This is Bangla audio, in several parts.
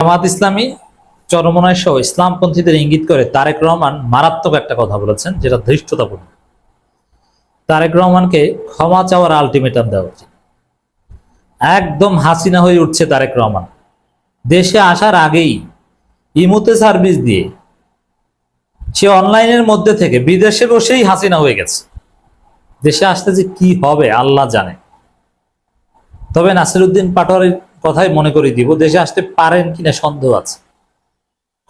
জামাত ইসলামী চরমনায় সহ ইসলামপন্থীদের ইঙ্গিত করে তারেক রহমান মারাত্মক একটা কথা বলেছেন, যেটা ধৃষ্টতাপূর্ণ। তারেক রহমানকে ক্ষমা চাওয়ার আলটিমেটাম দেওয়া উচিত। একদম হাসিনা হয়ে উঠছে তারেক রহমান। দেশে আসার আগেই ইমোতে সার্ভিস দিয়ে সে অনলাইনের মধ্যে থেকে বিদেশে বসেই হাসিনা হয়ে গেছে। দেশে আসতে যে কি হবে আল্লাহ জানে। তবে নাসিরউদ্দিন পাটোয়ারির কথাই মনে করে দিব, দেশে আসতে পারেন কিনা সন্দেহ আছে।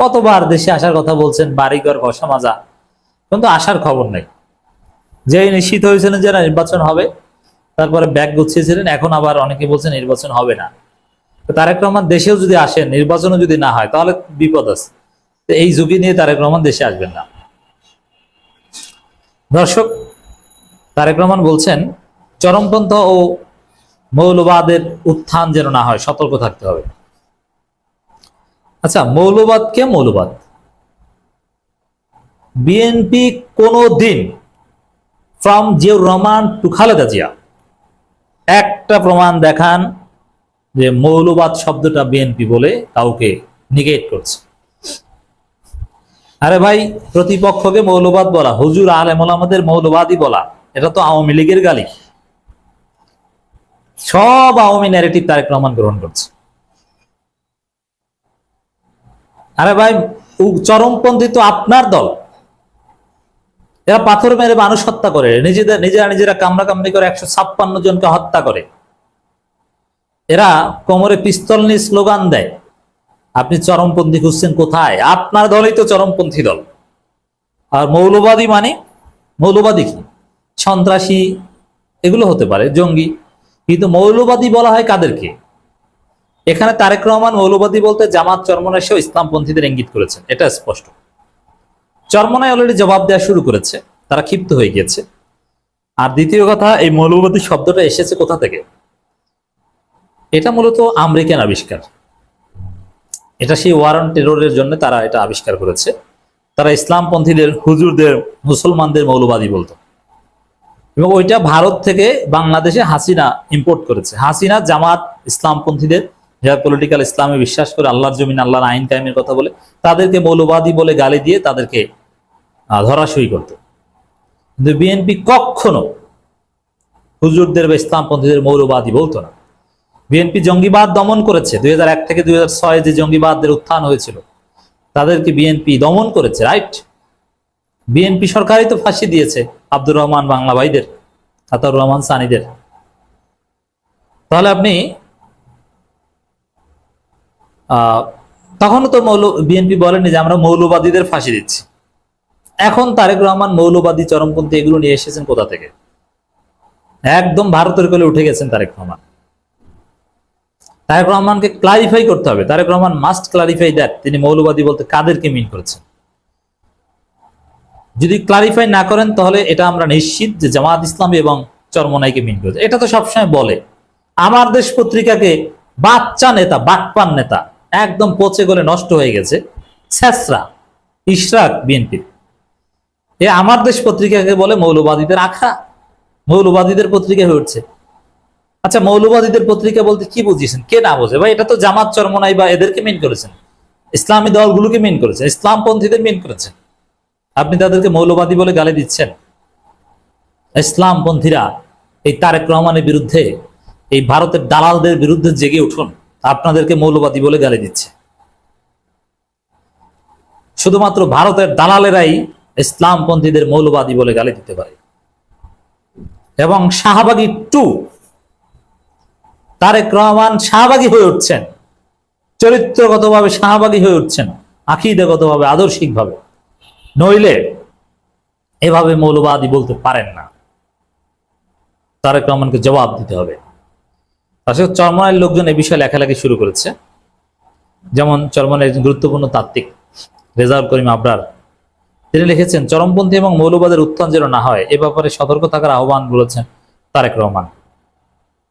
কতবার দেশে আসার কথা বলছেন, বাড়িঘর ঘষা মাজা, কিন্তু আসার খবর নেই। যে নিশ্চিত হয়েছিলেন যে নির্বাচন হবে, তারপরে ব্যাগ গুছিয়েছিলেন, এখন আবার অনেকে বলছেন নির্বাচন হবে না। তারেক রহমান দেশেও যদি আসেন, নির্বাচনও যদি না হয়, তাহলে বিপদ আছে। এই ঝুঁকি নিয়ে তারেক রহমান দেশে আসবেন না। দর্শক, তারেক রহমান বলছেন চরমপন্থা ও মৌলবাদের উত্থান যেন না হয়, সতর্ক থাকতে হবে। আচ্ছা, মৌলবাদ কে মৌলবাদ? বিএনপি কোনো দিন ফ্রম জিয়াউর রহমান টু খালেদা জিয়া একটা প্রমাণ দেখান যে মৌলবাদ শব্দটা বিএনপি বলে কাউকে নিগেট করছে। আরে ভাই, প্রতিপক্ষকে মৌলবাদ বলা, হুজুর আলেম ওলামাদের মৌলবাদী বলা, এটা তো আওয়ামী লীগের গালি। সব আওয়ামী ন্যারেটিভ তারেক রহমান গ্রহণ করছে। আরে ভাই, চরমপন্থী তো আপনার দল। এরা পাথর মেরে মানুষ হত্যা করে, নিজেরা কামড়া কামড়ি করে 156 জনকে হত্যা করে। এরা কোমরে পিস্তল নিয়ে স্লোগান দেয়। আপনি চরমপন্থী খুঁজছেন কোথায়? আপনার দলই তো চরমপন্থী দল। আর মৌলবাদী মানে, মৌলবাদী কি? সন্ত্রাসী এগুলো হতে পারে, জঙ্গি, কিন্তু মৌলবাদী বলা হয় কাদেরকে? এখানে তারেক রহমান মৌলবাদী বলতে জামাত চরমনায় সহ ইসলামপন্থীদের ইঙ্গিত করেছেন, এটা স্পষ্ট। চরমনায় অলরেডি জবাব দেওয়া শুরু করেছে, তারা ক্ষিপ্ত হয়ে গিয়েছে। আর দ্বিতীয় কথা, এই মৌলবাদী শব্দটা এসেছে কোথা থেকে? এটা মূলত আমেরিকান আবিষ্কার। এটা সেই ওয়ার অন টেররের জন্য তারা এটা আবিষ্কার করেছে। তারা ইসলামপন্থীদের, হুজুরদের, মুসলমানদের মৌলবাদী বলতো, এবং ওইটা ভারত থেকে বাংলাদেশে হাসিনা ইম্পোর্ট করেছে। হাসিনা জামাত ইসলামপন্থীদের, যারা পলিটিক্যাল ইসলামে বিশ্বাস করে, আল্লাহর জমিন, আল্লাহর আইন কায়েমের কথা বলে, তাদেরকে মৌলবাদী বলে গালি দিয়ে তাদেরকে ধরাশয়ী করত। কিন্তু বিএনপি কখনো হুজুরদের বা ইসলামপন্থীদের মৌলবাদী বলতো না। বিএনপি জঙ্গিবাদ দমন করেছে। 2001 থেকে 2006 যে জঙ্গিবাদদের উত্থান হয়েছিল, তাদেরকে বিএনপি দমন করেছে, রাইট? বিএনপি সরকারই তো ফাঁসি দিয়েছে আব্দুর রহমান বাংলা ভাইদের, আতাউর রহমান সানিদের। তাহলে আপনি তখনও তো বিএনপি বলেনি যে আমরা মৌলবাদীদের ফাঁসি দিচ্ছি। এখন তারেক রহমান মৌলবাদী, চরমপন্থী এগুলো নিয়ে এসেছেন কোথা থেকে? একদম ভারতের কোলে উঠে গেছেন তারেক রহমান। তারেক রহমানকে ক্লারিফাই করতে হবে। Tarek Rahman must clarify that তিনি মৌলবাদী বলতে কাদেরকে মিন করেছেন। যদি ক্লারিফাই না করেন, তাহলে এটা আমরা নিশ্চিত যে জামাত ইসলামী এবং চরমনাইকে মিন করেছে। এটা তো সবসময় বলে। আমার দেশ পত্রিকাকে বাচ্চা নেতা, বাটপান নেতা, একদম পচে গলে নষ্ট হয়ে গেছে, ছেসরা ইশরাক বিএনপি, এ আমার দেশ পত্রিকাকে বলে মৌলবাদীদের আখড়া, মৌলবাদীদের পত্রিকা হয়ে উঠছে। আচ্ছা, মৌলবাদীদের পত্রিকা বলতে কি বুঝিয়েছেন? কে না বোঝে ভাই? এটা তো জামাত চরমনাই বা এদেরকে মিন করেছেন, ইসলামী দলগুলোকে মিন করেছেন, ইসলামপন্থীদের মিন করেছেন। আপনি তাদেরকে মৌলবাদী বলে গালি দিচ্ছেন। ইসলামপন্থীরা এই তারেক রহমানের বিরুদ্ধে, এই ভারতের দালালদের বিরুদ্ধে জেগে উঠুন। আপনাদেরকে মৌলবাদী বলে গালি দিচ্ছে। শুধুমাত্র ভারতের দালালেরাই ইসলামপন্থীদের মৌলবাদী বলে গালি দিতে পারে। এবং শাহবাগী টু, তারেক রহমান শাহবাগী হয়ে উঠছেন, চরিত্রগতভাবে শাহবাগী হয়ে উঠছেন, আকীদাগতভাবে, আদর্শিকভাবে। নইলে এভাবে মৌলবাদী বলতে পারেন না। তারেক রহমানকে জবাব দিতে হবে। আসলে চরমনাইয়ের লোকজন এ বিষয়ে লেখালেখি শুরু করেছে। যেমন চরমনাইয়ের একজন গুরুত্বপূর্ণ তাত্ত্বিক রেজাউল করিম আবরার, তিনি লিখেছেন চরমপন্থী এবং মৌলবাদের উত্থান যেন না হয় এ ব্যাপারে সতর্ক থাকার আহ্বান বলেছেন তারেক রহমান।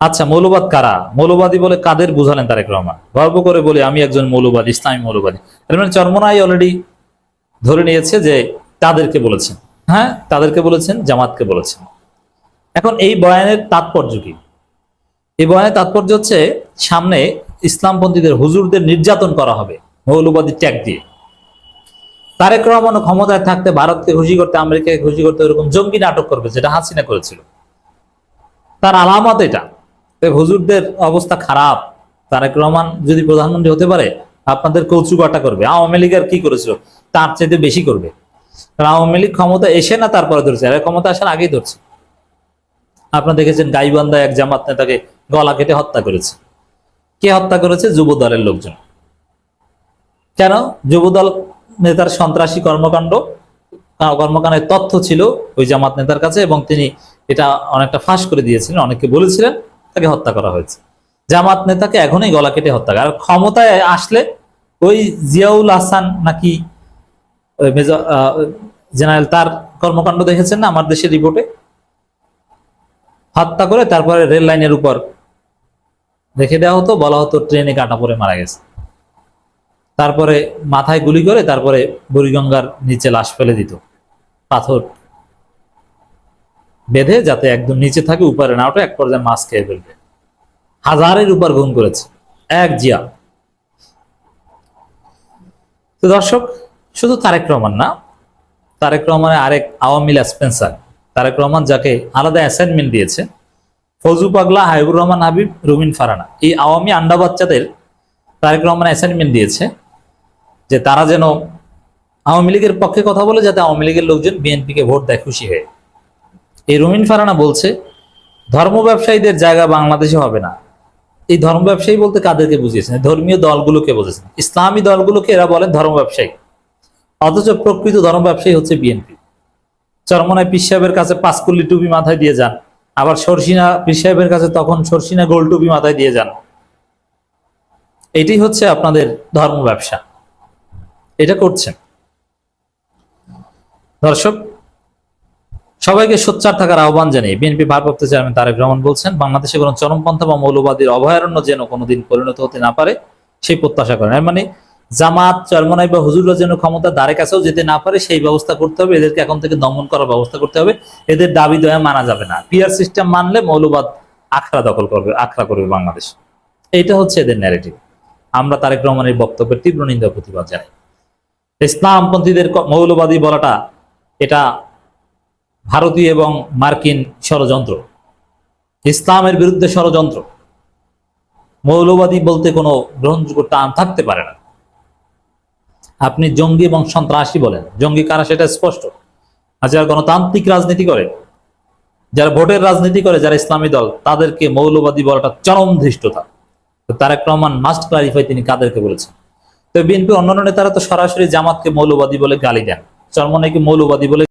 আচ্ছা, মৌলবাদ কারা? মৌলবাদী বলে কাদের বুঝালেন তারেক রহমান? গর্ব করে বলে আমি একজন মৌলবাদী, ইসলামী মৌলবাদী। এর মানে চরমনাই অলরেডি ধরে নিয়েছে যে তাদেরকে বলেছেন। হ্যাঁ, তাদেরকে বলেছেন, জামাতকে বলেছেন। এখন এই বয়ানের তাৎপর্য কি? এই বয়ানের তাৎপর্য হচ্ছে, সামনে ইসলামপন্থীদের হুজুরদের নির্যাতন করা হবে মৌলবাদী ট্যাগ দিয়ে। তারেক রহমান ক্ষমতায় থাকতে ভারতকে খুশি করতে, আমেরিকাকে খুশি করতে এরকম জঙ্গি নাটক করবে, যেটা হাসিনা করেছিল। তার আলামত এটা। হুজুরদের অবস্থা খারাপ। তারেক রহমান যদি প্রধানমন্ত্রী হতে পারে আপনাদের কৌচুকাটা করবে। আওয়ামী লীগ আর কি করেছিল তার চাইতে বেশি করবে। কারণ আওয়ামী লীগ ক্ষমতা এসে না তারপরে ধরছে, আর ক্ষমতা আসার আগেই ধরছে। আপনারা দেখেছেন গাইবান্ধায় এক জামাত নেতাকে গলা কেটে হত্যা করেছে। কে হত্যা করেছে? যুব দলের লোকজন। কেন? যুবদল নেতার সন্ত্রাসী কর্মকাণ্ডের তথ্য ছিল ওই জামাত নেতার কাছে, এবং তিনি এটা অনেকটা ফাঁস করে দিয়েছিলেন, অনেকে বলেছিলেন, তাকে হত্যা করা হয়েছে। জামাত নেতাকে এখনই গলা কেটে হত্যা করে। আর ক্ষমতায় আসলে ওই জিয়াউল হাসান নাকি জেনারেল, তার কর্মকাণ্ড দেখেছেন না আমার দেশের রিপোর্টে? হত্যা করে তারপরে রেল লাইনের উপর রেখে দেওয়া হতো, বলা হতো ট্রেনে কাটা পড়ে মারা গেছে। তারপরে মাথায় গুলি করে তারপরে বুড়িগঙ্গার নিচে লাশ ফেলে দিত, পাথর বেঁধে, যাতে একদম নিচে থাকে, উপরে না ওঠে, এক পর্যায়ে মাছ খেয়ে ফেলবে। হাজারের উপর গুম করেছে এক জিয়া। তো দর্শক, শুধু তারেক রহমান না, তারেক রহমানের আরেক আওয়ামী স্পেন্সার তারেক রহমান, যাকে আলাদা অ্যাসাইনমেন্ট দিয়েছে, ফজু পাগলা, হাবিবুর রহমান হাবিব, রুমিন ফারানা, এই আওয়ামী আন্ডা বাচ্চাদের তারেক রহমান অ্যাসাইনমেন্ট দিয়েছে যে তারা যেন আওয়ামী লীগের পক্ষে কথা বলে, যাতে আওয়ামী লীগের লোকজন বিএনপিকে ভোট দেয় খুশি হয়ে। এই রুমিন ফারানা বলছে ধর্ম ব্যবসায়ীদের জায়গা বাংলাদেশে হবে না। এই ধর্ম ব্যবসায়ী বলতে কাদেরকে বুঝিয়েছেন? ধর্মীয় দলগুলোকে বুঝেছেন, ইসলামী দলগুলোকে এরা বলেন ধর্ম ব্যবসায়ী। অথচ প্রকৃত ধর্ম ব্যবসায়ী হচ্ছে বিএনপি। চরমনায় পীর সাহেবের কাছে 5 কুল্লি টুপি মাথায় দিয়ে যান, আবার সরসিনা পীর সাহেবের কাছে তখন সরসিনা গোল টুপি মাথায় দিয়ে যান। এটি হচ্ছে আপনাদের ধর্ম ব্যবসা, এটা করছেন। দর্শক, সবাইকে সোচ্চার থাকার আহ্বান জানিয়ে বিএনপি ভারপ্রাপ্ত চেয়ারম্যান তারেক রহমান বলছেন, বাংলাদেশে কোনো চরমপন্থা বা মৌলবাদীর অভয়ারণ্য যেন কোনোদিন পরিণত হতে না পারে সেই প্রত্যাশা করেন। মানে জামাত, চরমনাই বা হুজুররা যেন ক্ষমতার দ্বারে কাছেও যেতে না পারে সেই ব্যবস্থা করতে হবে। এদেরকে এখন থেকে দমন করার ব্যবস্থা করতে হবে। এদের দাবি দয়া মানা যাবে না। পিয়ার সিস্টেম মানলে মৌলবাদ আখড়া দখল করবে, আখড়া করবে বাংলাদেশ। এইটা হচ্ছে এদের ন্যারেটিভ। আমরা তারেক রহমানের বক্তব্যের তীব্র নিন্দা প্রতিবাদ জানাই। ইসলামপন্থীদের মৌলবাদী বলাটা এটা ভারতীয় এবং মার্কিন ষড়যন্ত্র, ইসলামের বিরুদ্ধে ষড়যন্ত্র। মৌলবাদী বলতে কোনো গ্রহণযোগ্য টান থাকতে পারে না। আপনি জঙ্গি এবং সন্ত্রাসী বলেন, জঙ্গি কারা সেটা স্পষ্ট। আর যারা গণতান্ত্রিক রাজনীতি করে, যারা ভোটের রাজনীতি করে, যারা ইসলামী দল, তাদেরকে মৌলবাদী বলাটা চরম ধৃষ্টতা। তারেক রহমান মাস্ট ক্লারিফাই তিনি কাদেরকে বলেছেন। তো বিএনপি অন্যান্য নেতারা তো সরাসরি জামাতকে মৌলবাদী বলে গালি দেন, চরমনাইকে মৌলবাদী বলে